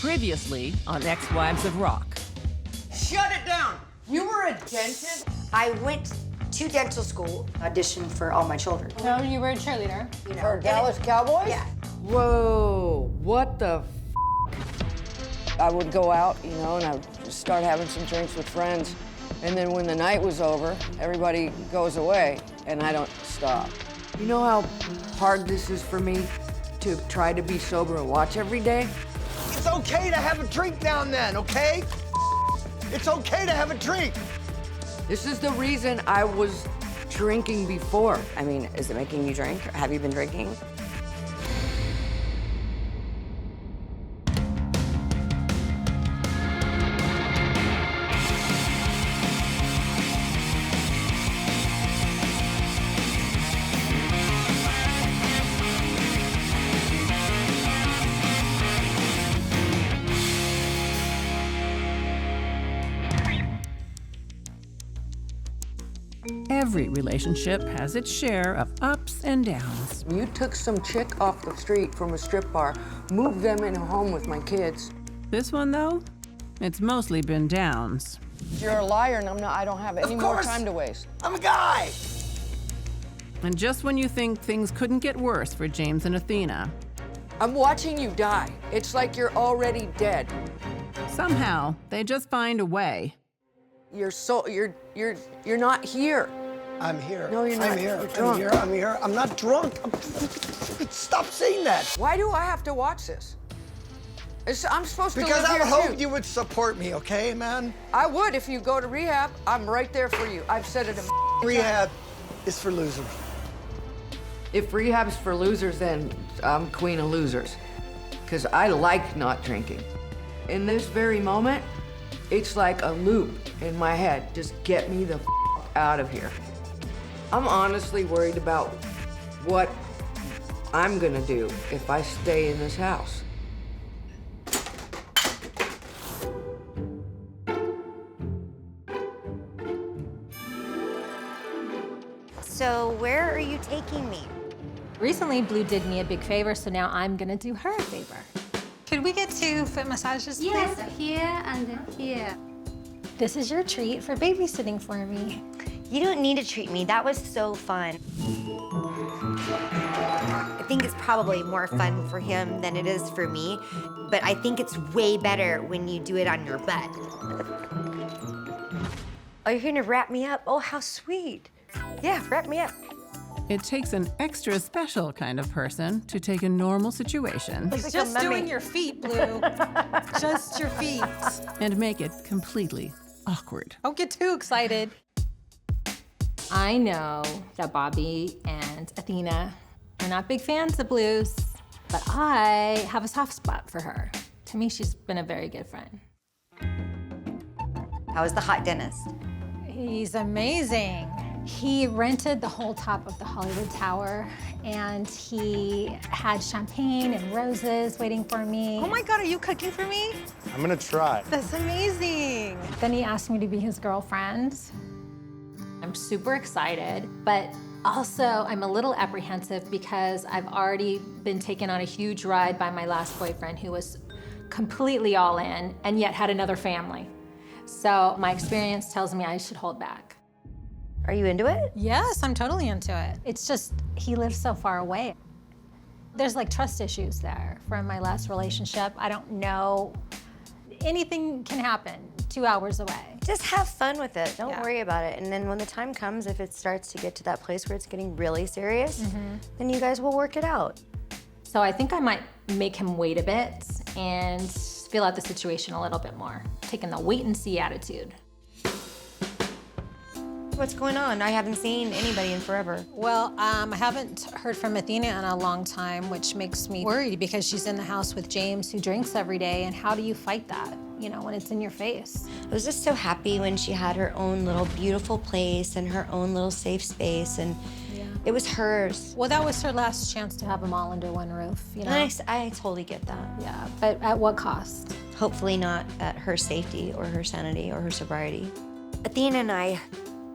Previously on Ex-Wives of Rock. Shut it down! You were a dentist? I went to dental school, auditioned for all my children. No, you were a cheerleader. You know, For Dallas Cowboys? Yeah. Whoa, what the I would go out, you know, and I would just start having some drinks with friends. And then when the night was over, everybody goes away, and I don't stop. You know how hard this is for me to try to be sober and watch every day? It's okay to have a drink now and then, okay? It's okay to have a drink. This is the reason I was drinking before. I mean, is it making you drink? Have you been drinking? Every relationship has its share of ups and downs. You took some chick off the street from a strip bar, moved them in a home with my kids. This one, though, it's mostly been downs. You're a liar, and I don't have any more course. time to waste. I'm a guy. And just when you think things couldn't get worse for James and Athena, I'm watching you die. It's like you're already dead. somehow they just find a way. You're not here. I'm here. No, you're not. I'm here. You're I'm drunk. here. I'm here. I'm not drunk. Stop saying that. Why do I have to watch this? I'm supposed to Because live I here hope too. you would support me, okay, man? I would if you go to rehab. I'm right there for you. I've said it a Rehab is for losers. If rehab's for losers, then I'm queen of losers. Because I like not drinking. In this very moment, it's like a loop in my head. Just get me the out of here. I'm honestly worried about what I'm gonna do if I stay in this house. So where are you taking me? Recently, Blue did me a big favor, so now I'm gonna do her a favor. Could we get 2 foot massages, please? Yes, here and here. This is your treat for babysitting for me. You don't need to treat me. That was so fun. I think it's probably more fun for him than it is for me, but I think it's way better when you do it on your butt. Oh, you're gonna wrap me up? Oh, how sweet. Yeah, wrap me up. It takes an extra special kind of person to take a normal situation He's just doing your feet, Blue. Just your feet. and make it completely awkward. Don't get too excited. I know that Bobbie and Athena are not big fans of Blue's, but I have a soft spot for her. To me, she's been a very good friend. How is the hot dentist? He's amazing. He rented the whole top of the Hollywood Tower, and he had champagne and roses waiting for me. Oh my God, are you cooking for me? I'm gonna try. That's amazing. Then he asked me to be his girlfriend. I'm super excited, but also I'm a little apprehensive because I've already been taken on a huge ride by my last boyfriend who was completely all in and yet had another family. So my experience tells me I should hold back. Are you into it? Yes, I'm totally into it. It's just, he lives so far away. There's like trust issues there from my last relationship. I don't know, anything can happen 2 hours away. Just have fun with it. Don't Yeah. worry about it. And then when the time comes, if it starts to get to that place where it's getting really serious, then you guys will work it out. So I think I might make him wait a bit and feel out the situation a little bit more, taking the wait and see attitude. What's going on? I haven't seen anybody in forever. Well, I haven't heard from Athena in a long time, which makes me worried because she's in the house with James, who drinks every day, and how do you fight that, you know, when it's in your face? I was just so happy when she had her own little beautiful place and her own little safe space, and it was hers. Well, that was her last chance to have them all under one roof, you know? I totally get that. Yeah, but at what cost? Hopefully not at her safety or her sanity or her sobriety. Athena and I,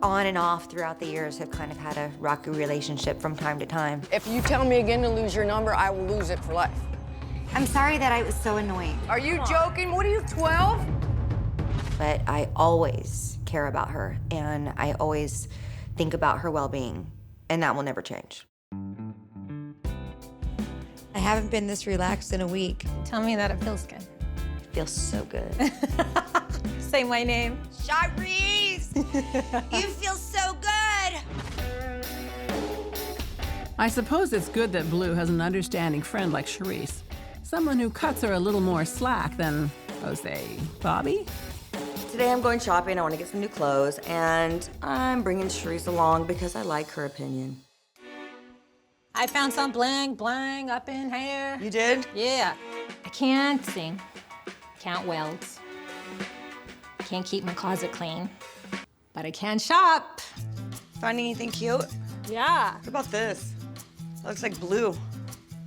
on and off throughout the years, have kind of had a rocky relationship from time to time. If you tell me again to lose your number, I will lose it for life. I'm sorry that I was so annoying. Are you joking? What are you, 12? But I always care about her, and I always think about her well-being, and that will never change. I haven't been this relaxed in a week. Tell me that it feels good. It feels so good. Say my name. Charisse! You feel so good! I suppose it's good that Blue has an understanding friend like Charisse. Someone who cuts her a little more slack than, say, Bobbie? Today I'm going shopping. I want to get some new clothes, and I'm bringing Charisse along because I like her opinion. I found some bling bling up in here. You did? Yeah. I can't sing, can't weld, can't keep my closet clean, but I can shop. Find anything cute? Yeah. What about this? That looks like blue.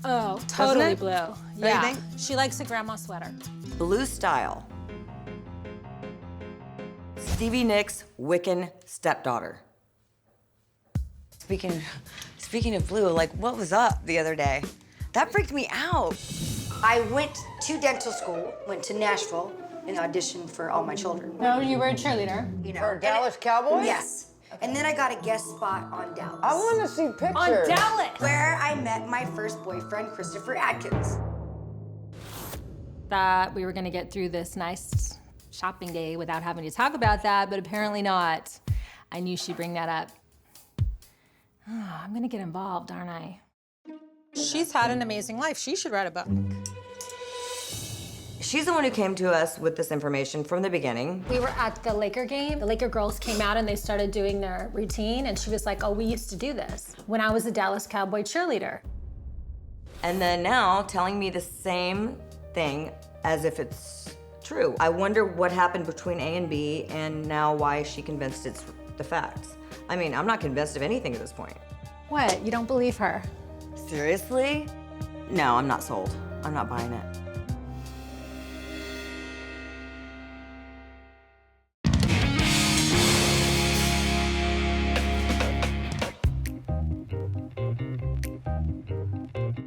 Oh, totally it? blue. you Yeah. think? She likes a grandma sweater. Blue style. Stevie Nicks' Wiccan stepdaughter. Speaking of blue, like, what was up the other day? That freaked me out. I went to dental school, went to Nashville, and auditioned for All My Children. No, you were a cheerleader. You know, For Dallas Cowboys? Yes. And then I got a guest spot on Dallas. I want to see pictures. On Dallas. Where I met my first boyfriend, Christopher Atkins. Thought we were gonna get through this nice shopping day without having to talk about that, but apparently not. I knew she'd bring that up. Oh, I'm gonna get involved, aren't I? She's had an amazing life. She should write a book. She's the one who came to us with this information from the beginning. We were at the Laker game. The Laker girls came out and they started doing their routine, and she was like, oh, we used to do this when I was a Dallas Cowboy cheerleader. And then now telling me the same thing as if it's true. I wonder what happened between A and B, and now why is she convinced it's the facts. I mean, I'm not convinced of anything at this point. What? You don't believe her? Seriously? No, I'm not sold. I'm not buying it.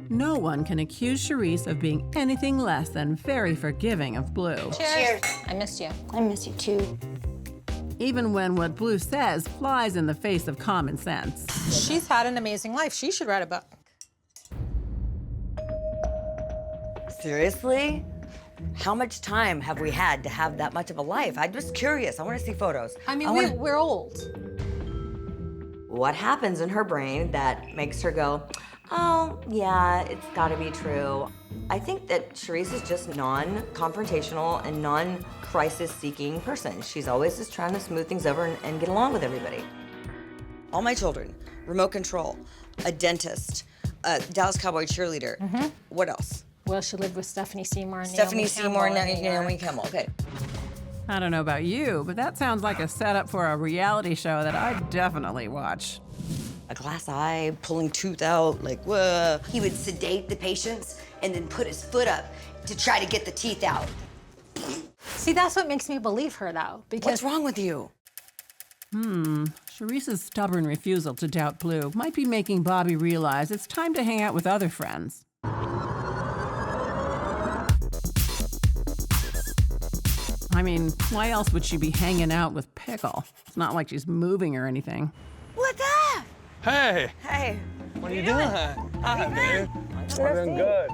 No one can accuse Charisse of being anything less than very forgiving of Blue. Cheers. I missed you. I miss you too. Even when what Blue says flies in the face of common sense. She's had an amazing life. She should write a book. Seriously? How much time have we had to have that much of a life? I'm just curious. I want to see photos. I mean, we're old. What happens in her brain that makes her go, oh, yeah, it's gotta be true. I think that Charisse is just non-confrontational and non-crisis-seeking person. She's always just trying to smooth things over and get along with everybody. All My Children, remote control, a dentist, a Dallas Cowboy cheerleader. What else? Well, she lived with Stephanie Seymour and Stephanie Naomi Seymour Campbell and Naomi Campbell. Okay. I don't know about you, but that sounds like a setup for a reality show that I'd definitely watch. A glass eye, pulling tooth out, like, whoa. He would sedate the patients and then put his foot up to try to get the teeth out. See, that's what makes me believe her, though, because What's wrong with you? Charisse's stubborn refusal to doubt Blue might be making Bobbie realize it's time to hang out with other friends. I mean, why else would she be hanging out with Pickle? It's not like she's moving or anything. What's up? Hey, Hey. what are you doing? Hi, dude. I'm doing good.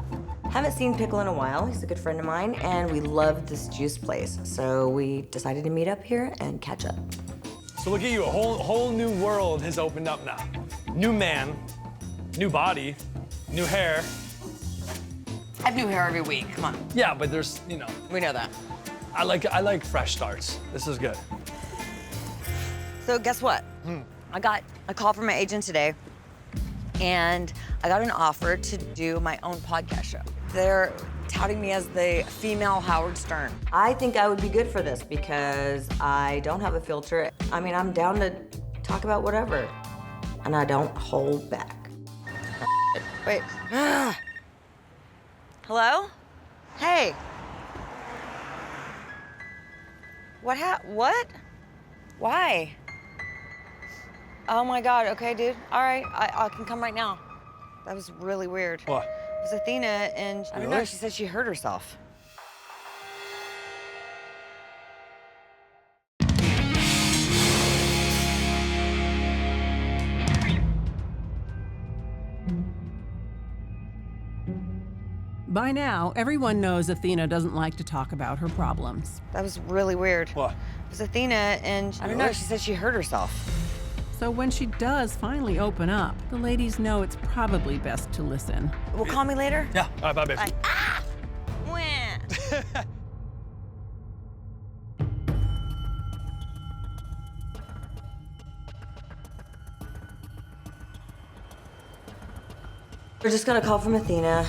Haven't seen Pickle in a while. He's a good friend of mine, and we love this juice place. So we decided to meet up here and catch up. So look at you, a whole new world has opened up now. New man, new body, new hair. I have new hair every week. Come on. Yeah, but there's, We know that. I like fresh starts. This is good. So guess what? I got a call from my agent today, and I got an offer to do my own podcast show. They're touting me as the female Howard Stern. I think I would be good for this because I don't have a filter. I mean, I'm down to talk about whatever, and I don't hold back. Wait. Hello? Hey. What? Why? Oh my God, okay, dude. All right, I can come right now. That was really weird. What? was Athena, and I don't know, she said she hurt herself. By now, everyone knows Athena doesn't like to talk about her problems. That was really weird. What? It was Athena, and I don't know, she said she hurt herself. So when she does finally open up, the ladies know it's probably best to listen. Well, call me later. Yeah. All right, bye, babe. Ah! Wah. We're just got a call from Athena.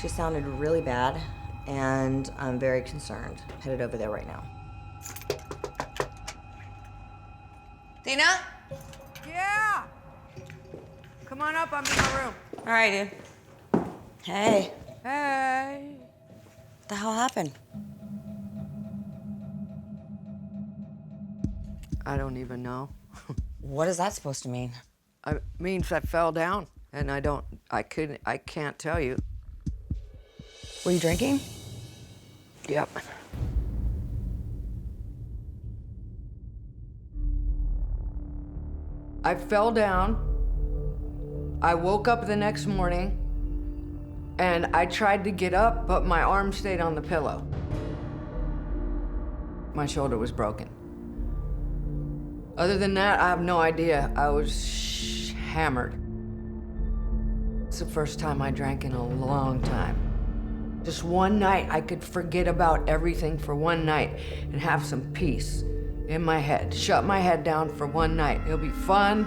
She sounded really bad, and I'm very concerned. Headed over there right now. Athena? Yeah! Come on up, I'm in my room. All right, dude. Hey. Hey. What the hell happened? I don't even know. What is that supposed to mean? It means I fell down, and I can't tell you. Were you drinking? Yep. I fell down. I woke up the next morning, and I tried to get up, but my arm stayed on the pillow. My shoulder was broken. Other than that, I have no idea. I was hammered. It's the first time I drank in a long time. Just one night, I could forget about everything for one night and have some peace in my head. Shut my head down for one night. It'll be fun.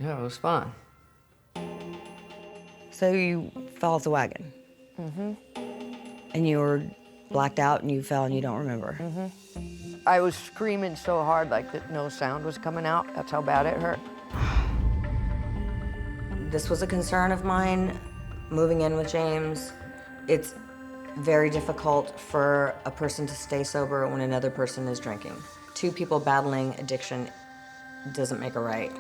Yeah, it was fun. So you fell off the wagon? Mm-hmm. And you were blacked out and you fell and you don't remember? Mm-hmm. I was screaming so hard like that no sound was coming out. That's how bad it hurt. This was a concern of mine, moving in with James. It's very difficult for a person to stay sober when another person is drinking. Two people battling addiction doesn't make it right.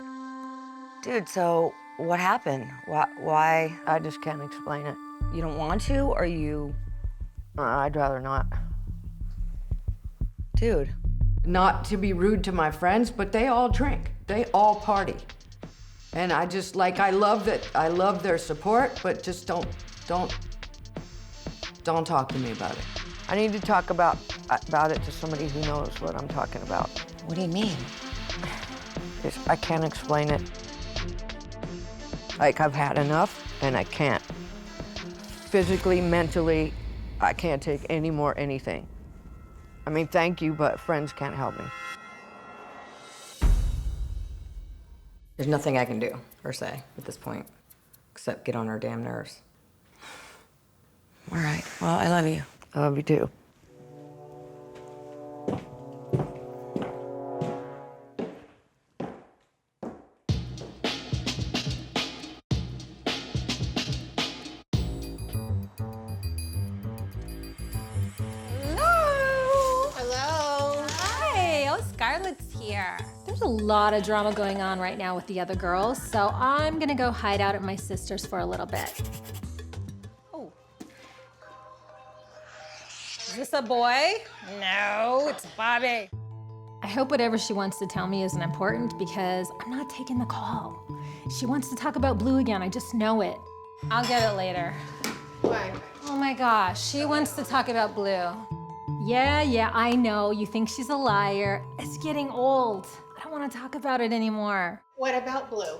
Dude, so what happened? Why? I just can't explain it. You don't want to, or you? I'd rather not. Dude. Not to be rude to my friends, but they all drink. They all party. And I just, I love their support, but just don't talk to me about it. I need to talk about it to somebody who knows what I'm talking about. What do you mean? I can't explain it. I've had enough, and I can't. Physically, mentally, I can't take any more anything. I mean, thank you, but friends can't help me. There's nothing I can do or say at this point, except get on her damn nerves. All right, well, I love you. I love you too. There's a lot of drama going on right now with the other girls, so I'm gonna go hide out at my sister's for a little bit. Oh. Is this a boy? No, it's Bobbie. I hope whatever she wants to tell me isn't important because I'm not taking the call. She wants to talk about Blue again, I just know it. I'll get it later. Why? Oh my gosh, she wants to talk about Blue. Yeah, I know. You think she's a liar. It's getting old. I don't want to talk about it anymore. What about Blue?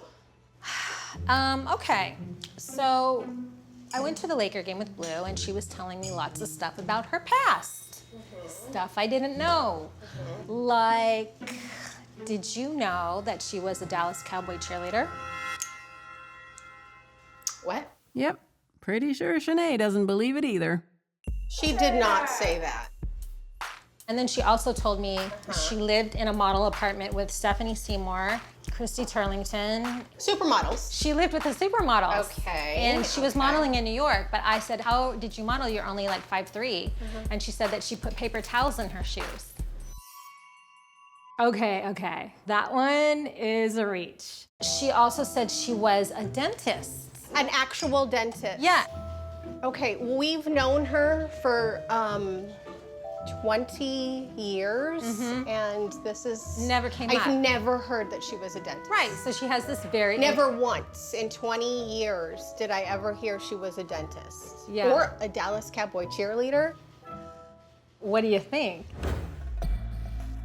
Okay. So I went to the Laker game with Blue and she was telling me lots of stuff about her past. Stuff I didn't know. Like, did you know that she was a Dallas Cowboy cheerleader? What? Yep, pretty sure Shanae doesn't believe it either. She did not say that. And then she also told me she lived in a model apartment with Stephanie Seymour, Christy Turlington. Supermodels. She lived with the supermodels. Okay. And she was modeling in New York, but I said, how did you model? You're only like 5'3". And she said that she put paper towels in her shoes. Okay. That one is a reach. She also said she was a dentist. An actual dentist? Yeah. Okay, we've known her for 20 years, and this is... Never came up. I've never heard that she was a dentist. Right, so she has this very... Never once in 20 years did I ever hear she was a dentist. Yeah. Or a Dallas Cowboy cheerleader. What do you think?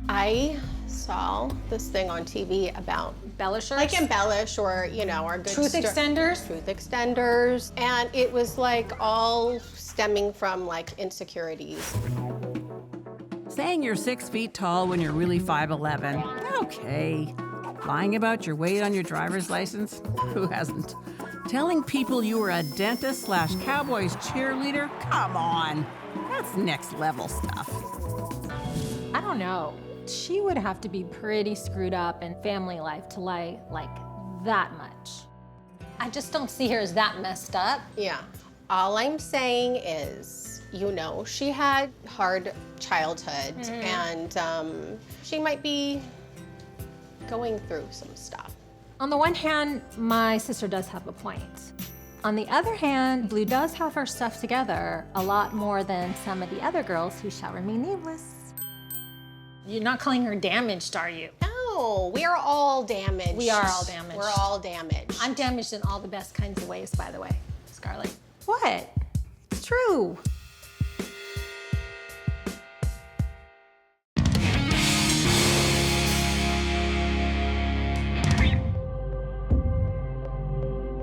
I saw this thing on TV about Embellishers? like embellish or, you know, our good Truth extenders? Truth extenders. And it was like all stemming from like insecurities. Saying you're 6 feet tall when you're really 5'11". Okay. Lying about your weight on your driver's license? Who hasn't? Telling people you were a dentist/Cowboys cheerleader? Come on. That's next level stuff. I don't know. She would have to be pretty screwed up in family life to lie like that much. I just don't see her as that messed up. Yeah. All I'm saying is, you know, she had hard childhood and she might be going through some stuff. On the one hand, my sister does have a point. On the other hand, Blue does have her stuff together a lot more than some of the other girls who shall remain nameless. You're not calling her damaged, are you? No, we are all damaged. We are all damaged. We're all damaged. I'm damaged in all the best kinds of ways, by the way, Scarlett. What? It's true.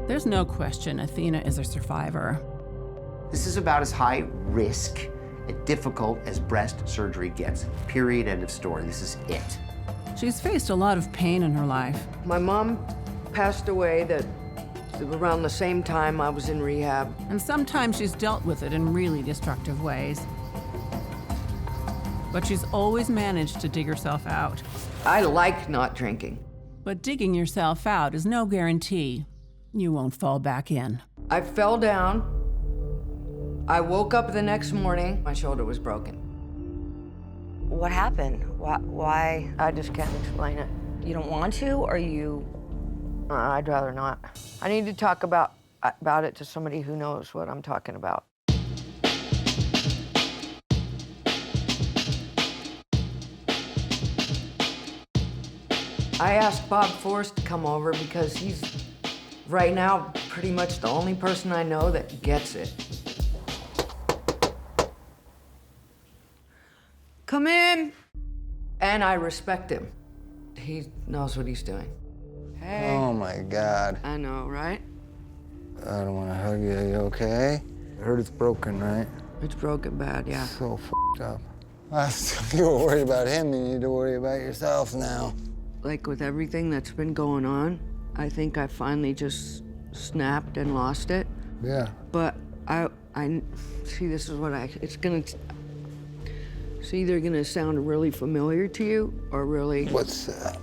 There's no question Athena is a survivor. This is about as high risk and difficult as breast surgery gets. Period, end of story. This is it. She's faced a lot of pain in her life. My mom passed away around the same time I was in rehab. And sometimes she's dealt with it in really destructive ways. But she's always managed to dig herself out. I like not drinking. But digging yourself out is no guarantee you won't fall back in. I fell down. I woke up the next morning, my shoulder was broken. What happened? Why? I just can't explain it. You don't want to, or you? I'd rather not. I need to talk about it to somebody who knows what I'm talking about. I asked Bob Forrest to come over because he's right now pretty much the only person I know that gets it. Come in. And I respect him. He knows what he's doing. Hey. Oh my God. I know, right? I don't want to hug you. Are you okay? I heard it's broken, right? It's broken bad, yeah. So f***ed up. You were worried about him, you need to worry about yourself now. Like with everything that's been going on, I think I finally just snapped and lost it. Yeah. But I see, this is what it's either gonna sound really familiar to you or really... What's that?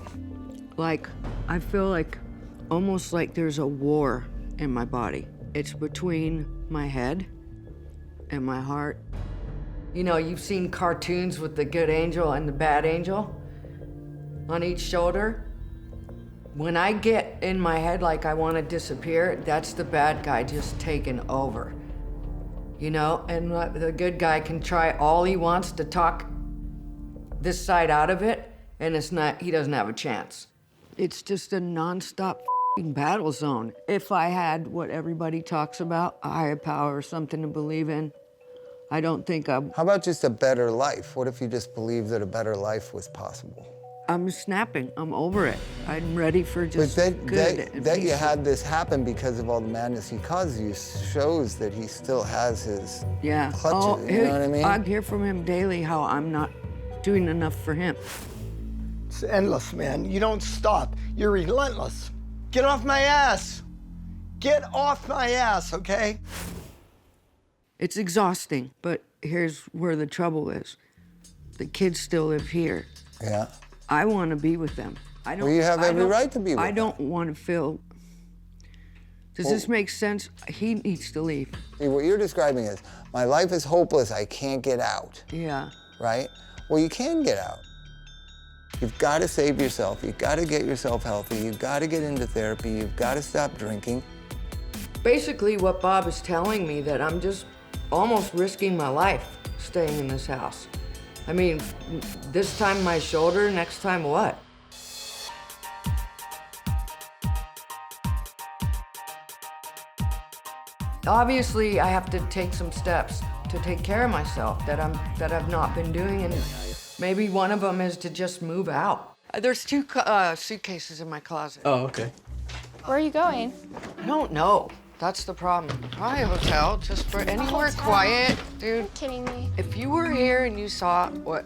Like, I feel like, almost like there's a war in my body. It's between my head and my heart. You know, you've seen cartoons with the good angel and the bad angel on each shoulder. When I get in my head like I want to disappear, that's the bad guy just taking over. You know, and the good guy can try all he wants to talk this side out of it, and he doesn't have a chance. It's just a nonstop battle zone. If I had what everybody talks about, a higher power or something to believe in, I don't think How about just a better life? What if you just believed that a better life was possible? I'm snapping. I'm over it. I'm ready for just That you had this happen because of all the madness he caused you shows that he still has his clutches, you know what I mean? I hear from him daily how I'm not doing enough for him. It's endless, man. You don't stop. You're relentless. Get off my ass. Get off my ass, okay? It's exhausting, but here's where the trouble is. The kids still live here. Yeah. I want to be with them. Well, you have every right to be with them. I don't want to feel... Does this make sense? He needs to leave. See, what you're describing is, my life is hopeless, I can't get out. Yeah. Right? Well, you can get out. You've got to save yourself. You've got to get yourself healthy. You've got to get into therapy. You've got to stop drinking. basically what Bob is telling me, that I'm just almost risking my life staying in this house. I mean, this time my shoulder, next time what? Obviously, I have to take some steps to take care of myself that I've not been doing, and maybe one of them is to just move out. There's 2 suitcases in my closet. Oh, okay. Where are you going? I don't know. That's the problem. Probably a hotel, just for anywhere quiet, dude. You're kidding me. If you were here and you saw what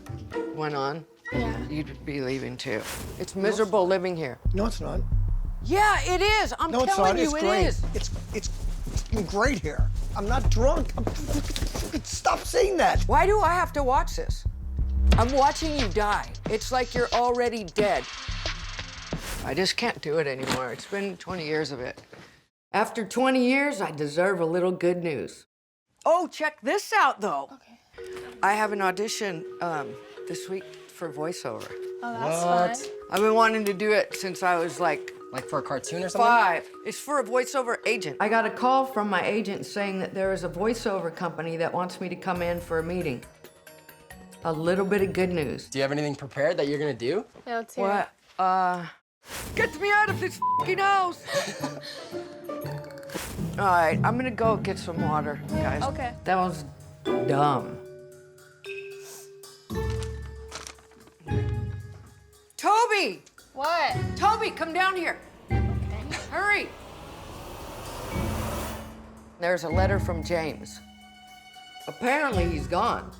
went on, Yeah. you'd be leaving too. It's miserable living here. No, it's not. Yeah, it is. I'm No, it's telling not. you, It's it great. is. It's great here. I'm not drunk. Stop saying that. Why do I have to watch this? I'm watching you die. It's like you're already dead. I just can't do it anymore. It's been 20 years of it. After 20 years, I deserve a little good news. Oh, check this out, though. Okay. I have an audition this week for voiceover. Oh, that's fun. I've been wanting to do it since I was like for a cartoon or something? 5. It's for a voiceover agent. I got a call from my agent saying that there is a voiceover company that wants me to come in for a meeting. A little bit of good news. Do you have anything prepared that you're gonna do? Yeah, let's hear it. What? Get me out of this fucking house! All right, I'm gonna go get some water, guys. Okay. That was dumb. Toby! What? Toby, come down here. Hurry. There's a letter from James. Apparently he's gone.